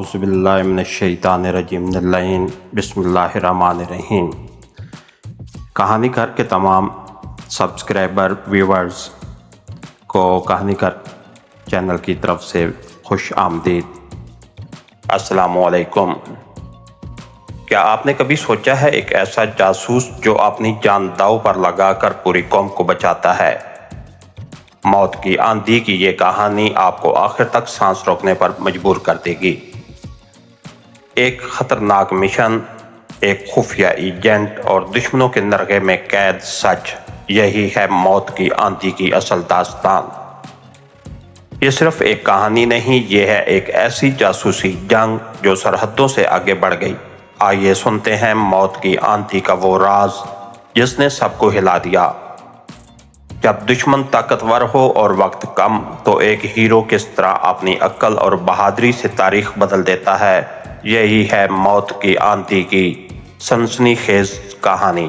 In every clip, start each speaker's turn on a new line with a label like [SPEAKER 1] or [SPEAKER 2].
[SPEAKER 1] आऊज़ु बिल्लाहि मिनश्शैतानिर्रजीम बिस्मिल्लाहिर्रहमानिर्रहीम। कहानी घर के तमाम सब्सक्राइबर व्यूवर्स को कहानी घर चैनल की तरफ से खुश आमदीद। अस्सलामु अलैकुम। क्या आपने कभी सोचा है एक ऐसा जासूस जो अपनी जान दांव पर लगाकर पूरी कौम को बचाता है? मौत की आंधी की ये कहानी आपको आखिर तक सांस रोकने पर मजबूर कर देगी। एक खतरनाक मिशन, एक खुफिया एजेंट और दुश्मनों के नरगे में कैद सच, यही है मौत की आंधी की असल दास्तान। ये सिर्फ एक कहानी नहीं, ये है एक ऐसी जासूसी जंग जो सरहदों से आगे बढ़ गई। आइए सुनते हैं मौत की आंधी का वो राज जिसने सबको हिला दिया। जब दुश्मन ताकतवर हो और वक्त कम, तो एक हीरो किस तरह अपनी अक्ल और बहादुरी से तारीख बदल देता है, यही है मौत की आंधी की सनसनीखेज कहानी।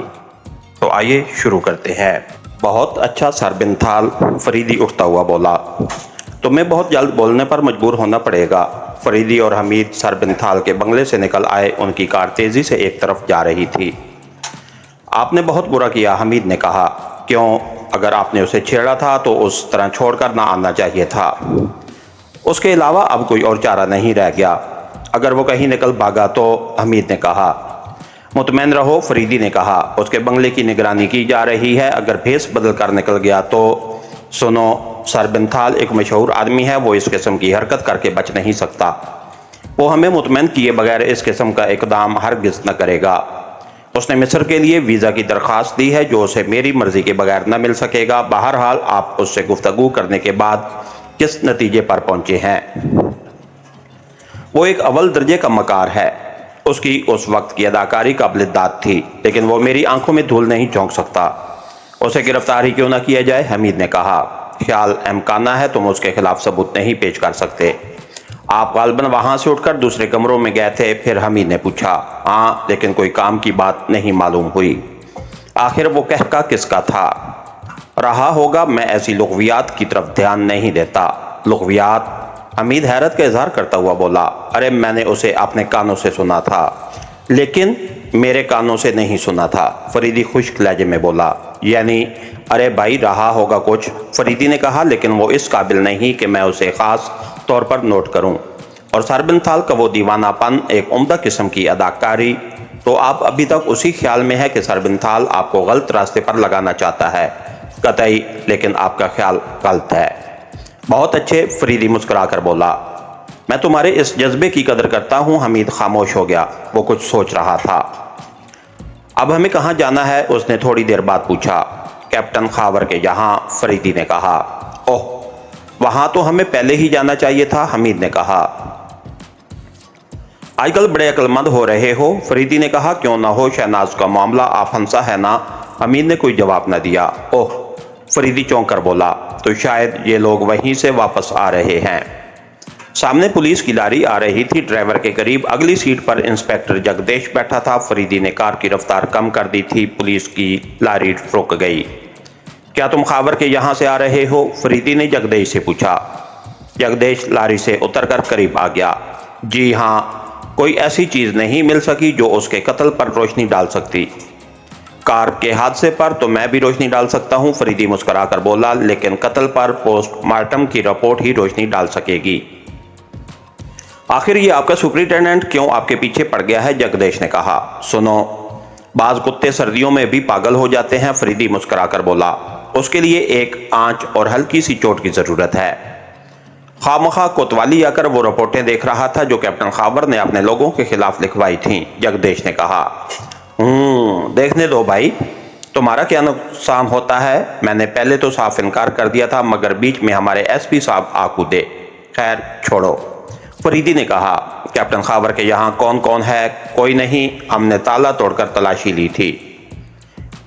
[SPEAKER 1] तो आइए शुरू करते हैं। बहुत अच्छा सर बिनथाल, फरीदी उठता हुआ बोला। तुम्हें बहुत जल्द बोलने पर मजबूर होना पड़ेगा। फरीदी और हमीद सर बिनथाल के बंगले से निकल आए। उनकी कार तेजी से एक तरफ जा रही थी। आपने बहुत बुरा किया, हमीद ने कहा। क्यों? अगर आपने उसे छेड़ा था तो उस तरह छोड़कर ना आना चाहिए था। उसके अलावा अब कोई और चारा नहीं रह गया। अगर वो कहीं निकल भागा तो, हमीद ने कहा। मुतमैन रहो, फरीदी ने कहा। उसके बंगले की निगरानी की जा रही है। अगर भेस बदल कर निकल गया तो? सुनो, सर बिनथाल एक मशहूर आदमी है, वो इस किस्म की हरकत करके बच नहीं सकता। वो हमें मुतमैन किए बगैर इस किस्म का इकदाम हरगिज़ न करेगा। उसने मिस्र के लिए वीज़ा की दरख्वास्त दी है, जो उसे मेरी मर्जी के बगैर न मिल सकेगा। बहरहाल आप उससे गुफ्तगू करने के बाद किस नतीजे पर पहुंचे हैं? वो एक अव्वल दर्जे का मकार है। उसकी उस वक्त की अदाकारी काबिल दाद थी, लेकिन वो मेरी आंखों में धूल नहीं झोंक सकता। उसे गिरफ्तार ही क्यों ना किया जाए, हमीद ने कहा। ख्याल अमकाना है, तुम उसके खिलाफ सबूत नहीं पेश कर सकते। आप गालबन वहां से उठकर दूसरे कमरों में गए थे? फिर हमीद ने पूछा। हाँ, लेकिन कोई काम की बात नहीं मालूम हुई। आखिर वो कहका किसका था? रहा होगा, मैं ऐसी लुग़वियात की तरफ ध्यान नहीं देता। लुग़वियात? हमीद हैरत का इजहार करता हुआ बोला। अरे मैंने उसे अपने कानों से सुना था। लेकिन मेरे कानों से नहीं सुना था, फरीदी खुश्क लहजे में बोला। यानी? अरे भाई, रहा होगा कुछ, फरीदी ने कहा, लेकिन वो इस काबिल नहीं कि मैं उसे खास तौर पर नोट करूं। और सर बिनथाल का वो दीवानापन, एक उम्दा किस्म की अदाकारी, तो आप अभी तक उसी ख्याल में है कि सर बिनथाल आपको गलत रास्ते पर लगाना चाहता है। कतई, लेकिन आपका ख्याल गलत है। बहुत अच्छे, फरीदी मुस्कुराकर बोला। मैं तुम्हारे इस जज्बे की कदर करता हूं। हमीद खामोश हो गया। वो कुछ सोच रहा था। अब हमें कहाँ जाना है? उसने थोड़ी देर बाद पूछा। कैप्टन खावर के यहाँ, फरीदी ने कहा। ओह, वहां तो हमें पहले ही जाना चाहिए था, हमीद ने कहा। आजकल बड़े अक्लमंद हो रहे हो, फरीदी ने कहा। क्यों ना हो, शहनाज का मामला आफंसा है ना। हमीद ने कोई जवाब न दिया। ओह, फरीदी चौंक कर बोला। तो शायद ये लोग वहीं से वापस आ रहे हैं। सामने पुलिस की लारी आ रही थी। ड्राइवर के करीब अगली सीट पर इंस्पेक्टर जगदेश बैठा था। फरीदी ने कार की रफ्तार कम कर दी थी। पुलिस की लारी रुक गई। क्या तुम खावर के यहाँ से आ रहे हो? फरीदी ने जगदेश से पूछा। जगदेश लारी से उतरकर करीब आ गया। जी हाँ, कोई ऐसी चीज नहीं मिल सकी जो उसके कत्ल पर रोशनी डाल सकती। कार के हादसे पर तो मैं भी रोशनी डाल सकता हूं, फरीदी मुस्कुराकर बोला, लेकिन कत्ल पर पोस्टमार्टम की रिपोर्ट ही रोशनी डाल सकेगी। आखिर ये आपका सुपरिटेंडेंट क्यों आपके पीछे पड़ गया है? जगदेश ने कहा। सुनो, बाज कुत्ते सर्दियों में भी पागल हो जाते हैं, फरीदी मुस्कुराकर बोला। उसके लिए एक आंच और हल्की सी चोट की जरूरत है। खामखा कोतवाली आकर वो रिपोर्टें देख रहा था जो कैप्टन खावर ने अपने लोगों के खिलाफ लिखवाई थीं, जगदेश ने कहा। देखने दो भाई, तुम्हारा क्या नुकसान होता है? मैंने पहले तो साफ इनकार कर दिया था, मगर बीच में हमारे एसपी साहब आ कूदे। खैर छोड़ो, फरीदी ने कहा। कैप्टन खावर के यहाँ कौन कौन है? कोई नहीं, हमने ताला तोड़कर तलाशी ली थी।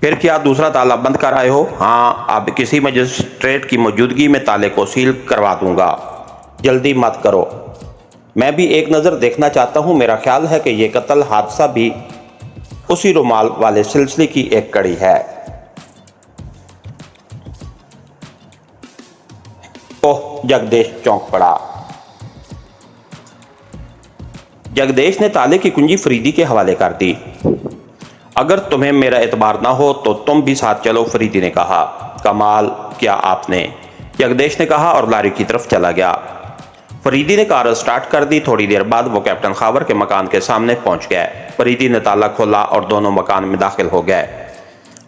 [SPEAKER 1] फिर क्या दूसरा ताला बंद कर आए हो? हाँ, अब किसी मजिस्ट्रेट की मौजूदगी में ताले को सील करवा दूंगा। जल्दी मत करो, मैं भी एक नज़र देखना चाहता हूँ। मेरा ख्याल है कि यह कत्ल हादसा भी उसी रुमाल वाले सिलसिले की एक कड़ी है। ओह, जगदेश चौंक पड़ा। जगदेश ने ताले की कुंजी फरीदी के हवाले कर दी। अगर तुम्हें मेरा एतबार ना हो तो तुम भी साथ चलो, फरीदी ने कहा। कमाल किया आपने, जगदेश ने कहा और लारी की तरफ चला गया। फरीदी ने कार स्टार्ट कर दी। थोड़ी देर बाद वो कैप्टन खावर के मकान के सामने पहुंच गए। फरीदी ने ताला खोला और दोनों मकान में दाखिल हो गए।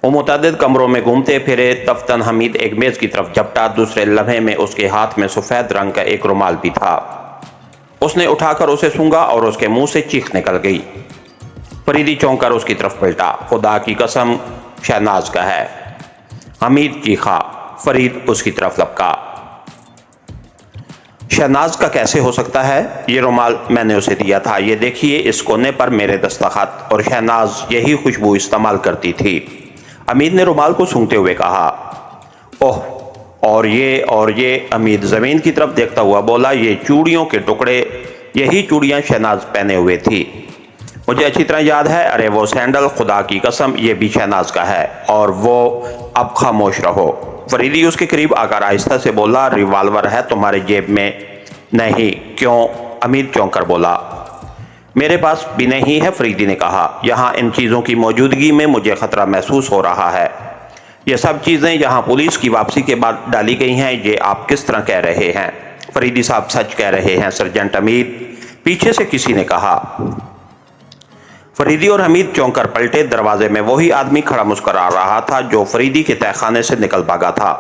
[SPEAKER 1] वो मुतअद्दिद कमरों में घूमते फिरे। दफ्तन हमीद एक मेज की तरफ झपटा। दूसरे लम्हे में उसके हाथ में सफेद रंग का एक रुमाल भी था। उसने उठाकर उसे सूंघा और उसके मुंह से चीख निकल गई। फरीदी चौंक कर उसकी तरफ पलटा। खुदा की कसम, शहनाज का है। हमीद चीखा। फरीद उसकी तरफ लपका। शहनाज का कैसे हो सकता है? ये रुमाल मैंने उसे दिया था। ये देखिए, इस कोने पर मेरे दस्तखत, और शहनाज यही खुशबू इस्तेमाल करती थी। हमीद ने रुमाल को सूंघते हुए कहा। ओह, और ये हमीद जमीन की तरफ देखता हुआ बोला, ये चूड़ियों के टुकड़े, यही चूड़ियां शहनाज पहने हुए थी। मुझे अच्छी तरह याद है। अरे वो सैंडल, खुदा की कसम ये भी शहनाज का है। और वो, अब खामोश रहो। फरीदी उसके करीब आकर आहिस्ता से बोला, रिवाल्वर है तुम्हारे जेब में? नहीं। क्यों? हमीद चौंक कर बोला। मेरे पास भी नहीं है, फरीदी ने कहा। यहाँ इन चीज़ों की मौजूदगी में मुझे खतरा महसूस हो रहा है। ये सब चीज़ें यहाँ पुलिस की वापसी के बाद डाली गई हैं। ये आप किस तरह कह रहे हैं? फरीदी साहब सच कह रहे हैं सर्जेंट हमीद, पीछे से किसी ने कहा। फरीदी और हमीद चौंक कर पलटे। दरवाजे में वही आदमी खड़ा मुस्कुरा रहा था जो फरीदी के तहखाने से निकल भागा था।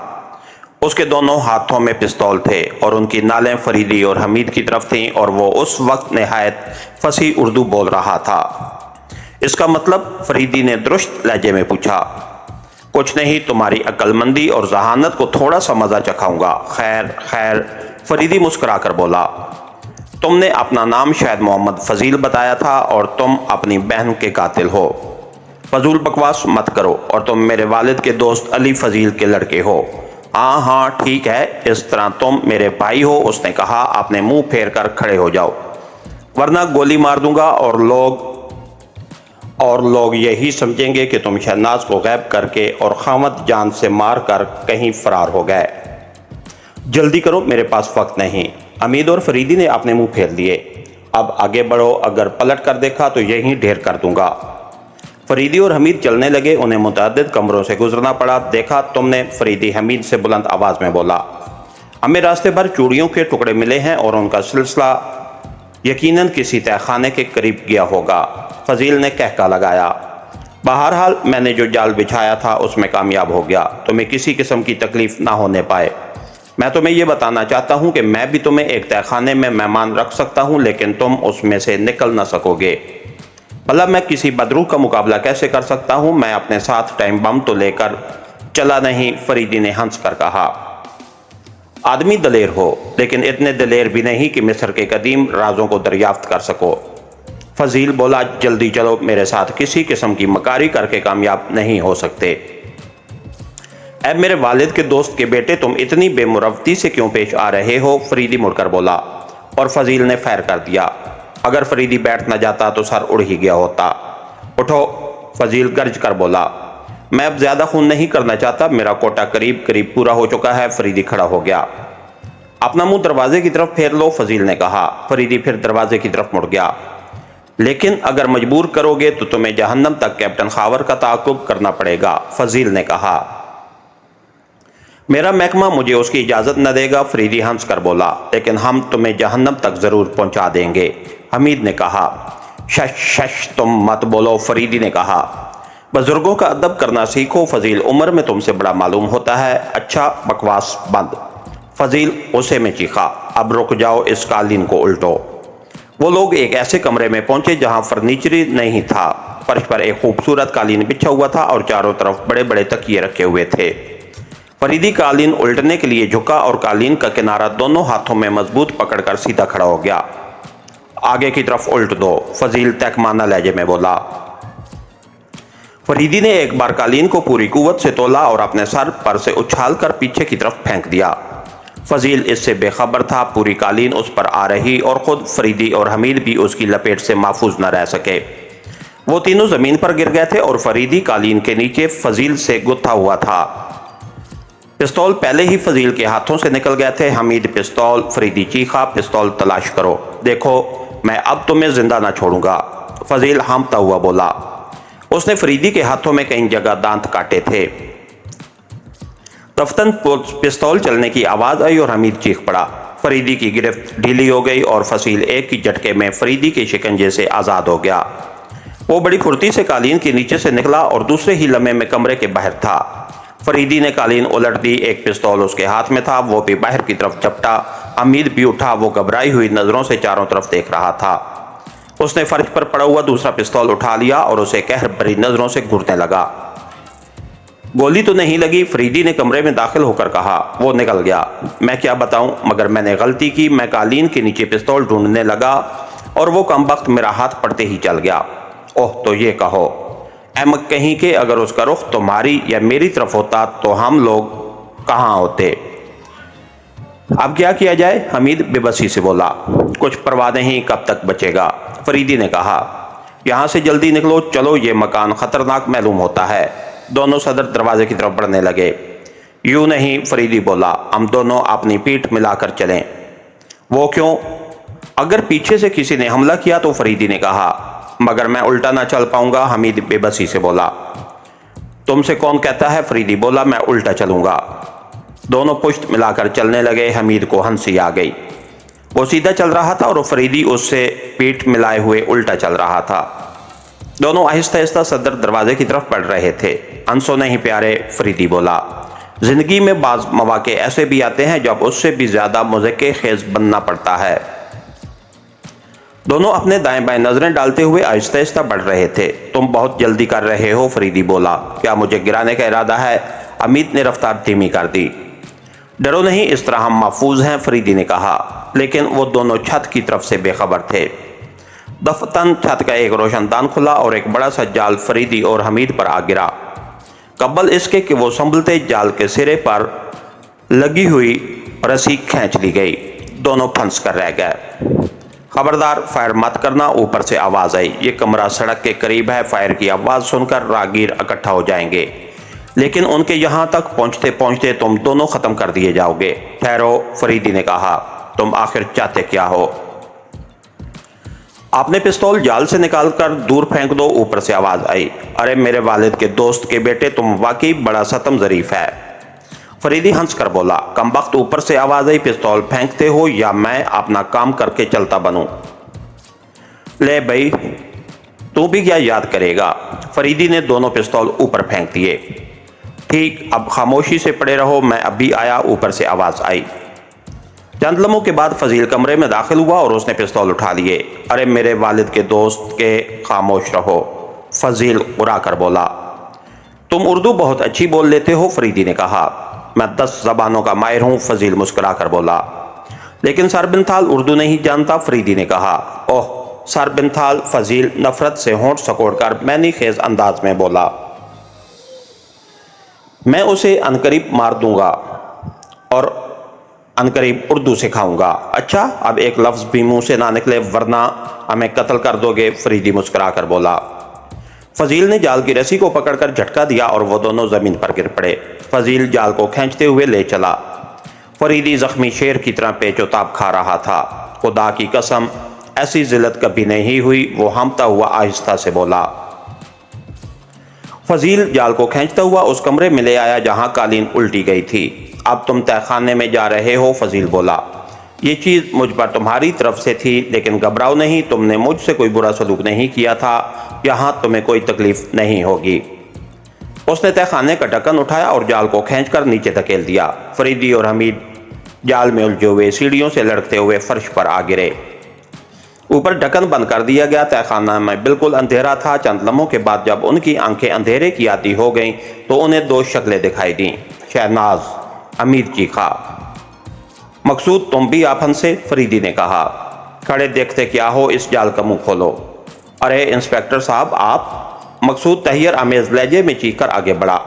[SPEAKER 1] उसके दोनों हाथों में पिस्तौल थे और उनकी नालें फरीदी और हमीद की तरफ थीं और वो उस वक्त निहायत फसी उर्दू बोल रहा था। इसका मतलब? फरीदी ने दुरुस्त लहजे में पूछा। कुछ नहीं, तुम्हारी अक्लमंदी और जहानत को थोड़ा सा मजा चखाऊंगा। खैर खैर, फरीदी मुस्कुरा कर बोला। तुमने अपना नाम शायद मोहम्मद फजील बताया था और तुम अपनी बहन के कातिल हो। फजूल बकवास मत करो, और तुम मेरे वालिद के दोस्त अली फजील के लड़के हो। हाँ हाँ ठीक है, इस तरह तुम मेरे भाई हो, उसने कहा। आपने मुंह फेर कर खड़े हो जाओ, वरना गोली मार दूंगा और लोग यही समझेंगे कि तुम शहनाज को गैब करके और खामद जान से मार कर कहीं फरार हो गए। जल्दी करो, मेरे पास वक्त नहीं। हमीद और फरीदी ने अपने मुंह फेर लिए। अब आगे बढ़ो, अगर पलट कर देखा तो यहीं ढेर कर दूंगा। फरीदी और हमीद चलने लगे। उन्हें मुतअद्दिद कमरों से गुजरना पड़ा। देखा तुमने? फरीदी हमीद से बुलंद आवाज में बोला। हमें रास्ते भर चूड़ियों के टुकड़े मिले हैं और उनका सिलसिला यकीनन किसी तहखाने के करीब गया होगा। फजील ने कहका लगाया। बहरहाल मैंने जो जाल बिछाया था उसमें कामयाब हो गया। तुम्हें किसी किस्म की तकलीफ ना होने पाए। मैं तुम्हें यह बताना चाहता हूं कि मैं भी तुम्हें एक तहखाने में मेहमान रख सकता हूं, लेकिन तुम उसमें से निकल ना सकोगे। भला मैं किसी बदरूह का मुकाबला कैसे कर सकता हूं? मैं अपने साथ टाइम बम तो लेकर चला नहीं, फरीदी ने हंस कर कहा। आदमी दलेर हो, लेकिन इतने दलेर भी नहीं कि मिस्र के कदीम राजों को दरियाफ्त कर सको। फजील बोला, जल्दी चलो, मेरे साथ किसी किस्म की मकारी करके कामयाब नहीं हो सकते। ऐ मेरे वालिद के दोस्त के बेटे, तुम इतनी बेमुरवती से क्यों पेश आ रहे हो? फरीदी मुड़कर बोला और फजील ने फैर कर दिया। अगर फरीदी बैठ न जाता तो सर उड़ ही गया होता। उठो, फजील गर्ज कर बोला। मैं अब ज्यादा खून नहीं करना चाहता, मेरा कोटा करीब करीब पूरा हो चुका है। फरीदी खड़ा हो गया। अपना मुंह दरवाजे की तरफ फेर लो, फजील ने कहा। फरीदी फिर दरवाजे की तरफ मुड़ गया। लेकिन अगर मजबूर करोगे तो तुम्हें जहन्नम तक कैप्टन खावर का ताक़ुब करना पड़ेगा, फजील ने कहा। मेरा महकमा मुझे उसकी इजाज़त न देगा, फरीदी हंस कर बोला। लेकिन हम तुम्हें जहन्नम तक ज़रूर पहुंचा देंगे, हमीद ने कहा। शश शश, तुम मत बोलो, फरीदी ने कहा। बुजुर्गों का अदब करना सीखो, फजील उम्र में तुमसे बड़ा मालूम होता है। अच्छा, बकवास बंद, फजील गुस्से में चीखा। अब रुक जाओ, इस कालीन को उल्टो। वो लोग एक ऐसे कमरे में पहुंचे जहां फर्नीचर नहीं था। फर्श पर एक खूबसूरत कालीन बिछा हुआ था और चारों तरफ बड़े बड़े तकिए रखे हुए थे। फरीदी कालीन उल्टने के लिए झुका और कालीन का किनारा दोनों हाथों में मजबूत पकड़कर सीधा खड़ा हो गया। आगे की तरफ उल्ट दो, फजील तहकमाना लहजे में बोला। फरीदी ने एक बार कालीन को पूरी कुव्वत से तोला और अपने सर पर से उछालकर पीछे की तरफ फेंक दिया। फजील इससे बेखबर था। पूरी कालीन उस पर आ रही और खुद फरीदी और हमीद भी उसकी लपेट से महफूज न रह सके। वो तीनों जमीन पर गिर गए थे और फरीदी कालीन के नीचे फजील से गुत्था हुआ था। पिस्तौल पहले ही फजील के हाथों से निकल गए थे। हमीद पिस्तौल, फरीदी चीखा, पिस्तौल तलाश करो। देखो میں اب تمہیں زندہ نہ چھوڑوں گا، فضیل ہامتا ہوا بولا۔ اس نے فریدی کے ہاتھوں میں کئی جگہ دانت کاٹے تھے۔ دفتن پستول چلنے کی آواز آئی اور حمید چیخ پڑا۔ فریدی کی گرفت ڈھیلی ہو گئی اور فصیل ایک کی جھٹکے میں فریدی کے شکنجے سے آزاد ہو گیا۔ وہ بڑی پھرتی سے قالین کے نیچے سے نکلا اور دوسرے ہی لمحے میں کمرے کے باہر تھا۔ فریدی نے قالین الٹ دی، ایک پستول اس کے ہاتھ میں تھا، وہ بھی باہر کی طرف جھپٹا۔ حمید بھی اٹھا، وہ گھبرائی ہوئی نظروں سے چاروں طرف دیکھ رہا تھا۔ اس نے فرش پر پڑا ہوا دوسرا پستول اٹھا لیا اور اسے قہر بھری نظروں سے گھورنے لگا۔ گولی تو نہیں لگی، فریدی نے کمرے میں داخل ہو کر کہا۔ وہ نکل گیا۔ میں کیا بتاؤں، مگر میں نے غلطی کی۔ میں قالین کے نیچے پستول ڈھونڈنے لگا اور وہ کمبخت میرا ہاتھ پڑتے ہی چل گیا۔ اوہ تو یہ کہو، احمق کہیں کہ اگر اس کا رخ تمہاری یا میری طرف ہوتا تو ہم لوگ کہاں ہوتے۔ اب کیا جائے، حمید بے بسی سے بولا۔ کچھ پرواہ نہیں، کب تک بچے گا، فریدی نے کہا۔ یہاں سے جلدی نکلو، چلو، یہ مکان خطرناک معلوم ہوتا ہے۔ دونوں صدر دروازے کی طرف بڑھنے لگے۔ یوں نہیں، فریدی بولا، ہم دونوں اپنی پیٹھ ملا کر چلیں۔ وہ کیوں؟ اگر پیچھے سے کسی نے حملہ کیا تو، فریدی نے کہا۔ مگر میں الٹا نہ چل پاؤں گا، حمید بے بسی سے بولا۔ تم سے کون کہتا ہے، فریدی بولا، میں الٹا چلوں گا۔ دونوں پشت ملا کر چلنے لگے۔ حمید کو ہنسی آ گئی۔ وہ سیدھا چل رہا تھا اور فریدی اس سے پیٹھ ملائے ہوئے الٹا چل رہا تھا۔ دونوں آہستہ آہستہ صدر دروازے کی طرف بڑھ رہے تھے۔ ہنسو نہیں پیارے، فریدی بولا، زندگی میں بعض مواقع ایسے بھی آتے ہیں جب اس سے بھی زیادہ مضحکہ خیز بننا پڑتا ہے۔ دونوں اپنے دائیں بائیں نظریں ڈالتے ہوئے آہستہ آہستہ بڑھ رہے تھے۔ تم بہت جلدی کر رہے ہو، فریدی بولا۔ کیا مجھے گرانے کا ارادہ ہے؟ حمید نے رفتار دھیمی کر دی۔ ڈرو نہیں، اس طرح ہم محفوظ ہیں، فریدی نے کہا۔ لیکن وہ دونوں چھت کی طرف سے بے خبر تھے۔ دفتن چھت کا ایک روشن دان کھلا اور ایک بڑا سا جال فریدی اور حمید پر آ گرا۔ قبل اس کے کہ وہ سنبھلتے، جال کے سرے پر لگی ہوئی رسی کھینچ لی گئی۔ دونوں پھنس کر رہ گئے۔ خبردار، فائر مت کرنا، اوپر سے آواز آئی۔ یہ کمرہ سڑک کے قریب ہے، فائر کی آواز سن کر راہگیر اکٹھا ہو جائیں گے، لیکن ان کے یہاں تک پہنچتے پہنچتے تم دونوں ختم کر دیے جاؤ گے۔ ٹھہرو، فریدی نے کہا، تم آخر چاہتے کیا ہو؟ آپ نے پستول جال سے نکال کر دور پھینک دو، اوپر سے آواز آئی۔ ارے میرے والد کے دوست کے بیٹے، تم واقعی بڑا ستم ظریف ہے، فریدی ہنس کر بولا۔ کم بخت، اوپر سے آواز آئی، پستول پھینکتے ہو یا میں اپنا کام کر کے چلتا بنوں؟ لے بھائی، تو بھی کیا یاد کرے گا؟ فریدی نے دونوں پستول اوپر پھینک دیے۔ ٹھیک، اب خاموشی سے پڑے رہو، میں ابھی آیا، اوپر سے آواز آئی۔ چند لمحوں کے بعد فضیل کمرے میں داخل ہوا اور اس نے پستول اٹھا لیے۔ ارے میرے والد کے دوست کے، خاموش رہو، فضیل غرا کر بولا۔ تم اردو بہت اچھی بول لیتے ہو، فریدی نے کہا۔ میں 10 زبانوں کا ماہر ہوں، فضیل مسکرا کر بولا۔ لیکن سر بنتھال اردو نہیں جانتا، فریدی نے کہا۔ اوہ سر بنتھال، فضیل نفرت سے ہونٹ سکوڑ کر معنی خیز انداز میں بولا۔ میں اسے عنقریب مار دوں گا اور عنقریب اردو سکھاؤں گا۔ اچھا، اب ایک لفظ بھی منہ سے نہ نکلے ورنہ ہمیں قتل کر دو گے، فریدی مسکرا کر بولا۔ فضیل نے جال کی رسی کو پکڑ کر جھٹکا دیا اور وہ دونوں زمین پر گر پڑے۔ فضیل جال کو کھینچتے ہوئے لے چلا۔ فریدی زخمی شیر کی طرح پیچ و تاب کھا رہا تھا۔ خدا کی قسم، ایسی ذلت کبھی نہیں ہوئی، وہ ہامتا ہوا آہستہ سے بولا۔ فضیل جال کو کھینچتا ہوا اس کمرے میں لے آیا جہاں قالین الٹی گئی تھی۔ اب تم تہ خانے میں جا رہے ہو، فضیل بولا۔ یہ چیز مجھ پر تمہاری طرف سے تھی، لیکن گھبراؤ نہیں، تم نے مجھ سے کوئی برا سلوک نہیں کیا تھا، یہاں تمہیں کوئی تکلیف نہیں ہوگی۔ اس نے تہ خانے کا ڈھکن اٹھایا اور جال کو کھینچ کر نیچے دھکیل دیا۔ فریدی اور حمید جال میں الجھے ہوئے سیڑھیوں سے لڑکتے ہوئے فرش پر آ گرے۔ اوپر ڈھکن بند کر دیا گیا۔ تہ خانہ میں بالکل اندھیرا تھا۔ چند لمحوں کے بعد جب ان کی آنکھیں اندھیرے کی عادی ہو گئیں تو انہیں 2 شکلیں دکھائی دیں۔ شہناز، حمید چیخا۔ مقصود، تم بھی آپ ہنسے، فریدی نے کہا۔ کھڑے دیکھتے کیا ہو، اس جال کا منہ کھولو۔ ارے انسپیکٹر صاحب، آپ، مقصود تحیر آمیز لہجے میں چیخ کر آگے بڑھا۔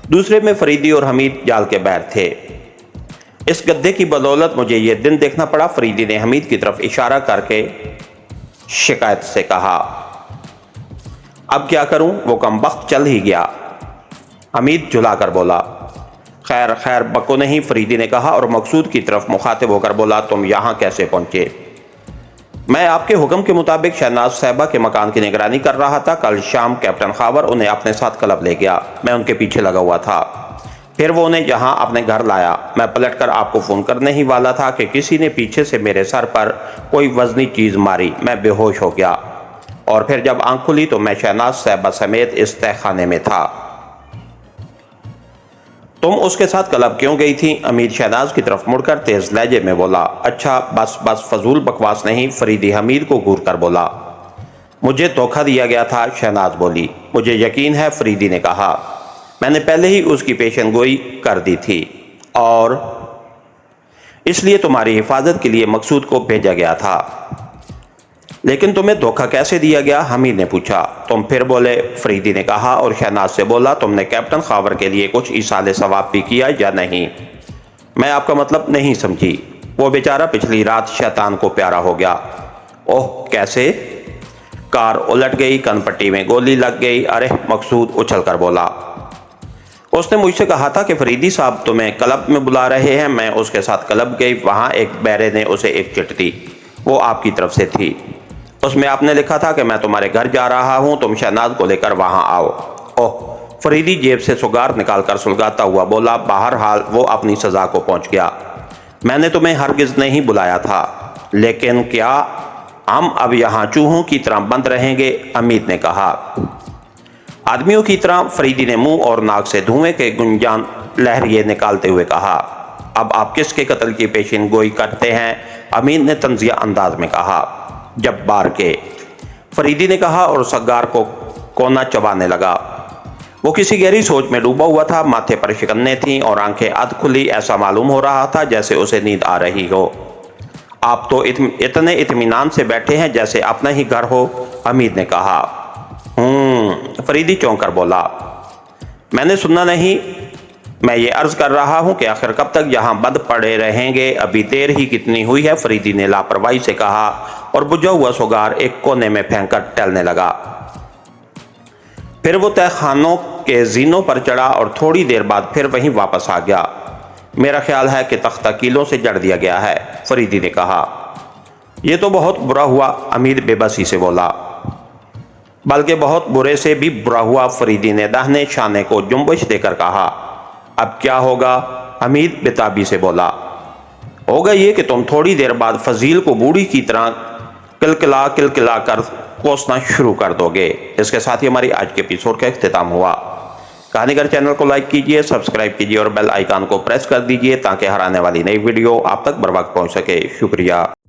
[SPEAKER 1] دوسرے میں فریدی اور حمید جال کے باہر تھے۔ اس گدھے کی بدولت مجھے یہ دن دیکھنا پڑا، فریدی نے حمید کی طرف اشارہ کر کے شکایت سے کہا۔ اب کیا کروں، وہ کمبخت چل ہی گیا، حمید جھلا کر بولا۔ خیر خیر، بکو نہیں، فریدی نے کہا اور مقصود کی طرف مخاطب ہو کر بولا۔ تم یہاں کیسے پہنچے؟ میں آپ کے حکم کے مطابق شہناز صاحبہ کے مکان کی نگرانی کر رہا تھا۔ کل شام کیپٹن خاور انہیں اپنے ساتھ کلب لے گیا۔ میں ان کے پیچھے لگا ہوا تھا۔ پھر وہ انہیں یہاں اپنے گھر لایا۔ میں پلٹ کر آپ کو فون کرنے ہی والا تھا کہ کسی نے پیچھے سے میرے سر پر کوئی وزنی چیز ماری۔ میں بے ہوش ہو گیا اور پھر جب آنکھ کھلی تو میں شہناز صاحبہ سمیت اس تہہ خانے میں تھا۔ تم اس کے ساتھ کلب کیوں گئی تھی؟ امیر شہناز کی طرف مڑ کر تیز لہجے میں بولا۔ اچھا بس فضول بکواس نہیں، فریدی حمید کو گھور کر بولا۔ مجھے دھوکہ دیا گیا تھا، شہناز بولی۔ مجھے یقین ہے، فریدی نے کہا۔ میں نے پہلے ہی اس کی پیشن گوئی کر دی تھی اور اس لیے تمہاری حفاظت کے لیے مقصود کو بھیجا گیا تھا۔ لیکن تمہیں دھوکہ کیسے دیا گیا؟ حمید نے پوچھا۔ تم پھر بولے، فریدی نے کہا اور شہناز سے بولا، تم نے کیپٹن خاور کے لیے کچھ ایصال ثواب بھی کیا یا نہیں؟ میں آپ کا مطلب نہیں سمجھی۔ وہ بیچارہ پچھلی رات شیطان کو پیارا ہو گیا۔ اوہ، کیسے؟ کار الٹ گئی، کن پٹی میں گولی لگ گئی۔ ارے، مقصود اچھل کر بولا۔ اس نے مجھ سے کہا تھا کہ فریدی صاحب تمہیں کلب میں بلا رہے ہیں۔ میں اس کے ساتھ کلب گئی۔ وہاں ایک بیرے نے اسے ایک چٹ دی، وہ آپ کی طرف سے تھی۔ اس میں آپ نے لکھا تھا کہ میں تمہارے گھر جا رہا ہوں، تم شہناز کو لے کر وہاں آؤ۔ اوہ، فریدی جیب سے سگار نکال کر سلگاتا ہوا بولا۔ بہرحال وہ اپنی سزا کو پہنچ گیا۔ میں نے تمہیں ہرگز نہیں بلایا تھا، لیکن کیا ہم اب یہاں چوہوں کی طرح بند رہیں گے؟ امید نے کہا۔ آدمیوں کی طرح، فریدی نے منہ اور ناک سے دھوئیں کے گنجان لہریے نکالتے ہوئے کہا۔ اب آپ کس کے قتل کی پیشن گوئی کرتے ہیں؟ امید نے طنزیہ انداز میں کہا۔ جبار کے، فریدی نے کہا اور سگار کو کونا چبانے لگا۔ وہ کسی گہری سوچ میں ڈوبا ہوا تھا۔ ماتھے پر شکنیں تھیں اور آنکھیں ادھ کھلی، ایسا معلوم ہو رہا تھا جیسے اسے نیند آ رہی ہو۔ آپ تو اتنے اطمینان سے بیٹھے ہیں جیسے اپنا ہی گھر ہو، امید نے کہا۔ فریدی چونک کر بولا۔ میں نے سننا نہیں، میں یہ عرض کر رہا ہوں کہ آخر کب تک یہاں بند پڑے رہیں گے؟ ابھی دیر ہی کتنی ہوئی ہے، فریدی نے لاپرواہی سے کہا اور بجھا ہوا سگار ایک کونے میں پھینک کر ٹہلنے لگا۔ پھر وہ تہہ خانوں کے زینوں پر چڑھا اور تھوڑی دیر بعد پھر وہیں واپس آ گیا۔ میرا خیال ہے کہ تختہ کیلوں سے جڑ دیا گیا ہے، فریدی نے کہا۔ یہ تو بہت برا ہوا، امید بے بسی سے بولا۔ بلکہ بہت برے سے بھی برا ہوا، فریدی نے داہنے شانے کو جنبش دے کر کہا۔ اب کیا ہوگا؟ امید بےتابی سے بولا۔ ہوگا یہ کہ تم تھوڑی دیر بعد فضیل کو بوڑھی کی طرح کلکلا کر کوسنا شروع کر دو گے۔ اس کے ساتھ ہی ہماری آج کے ایپیسوڈ کا اختتام ہوا۔ کہانی گھر چینل کو لائک کیجئے، سبسکرائب کیجئے اور بیل آئیکن کو پریس کر دیجئے تاکہ ہر آنے والی نئی ویڈیو آپ تک بر وقت پہنچ سکے۔ شکریہ۔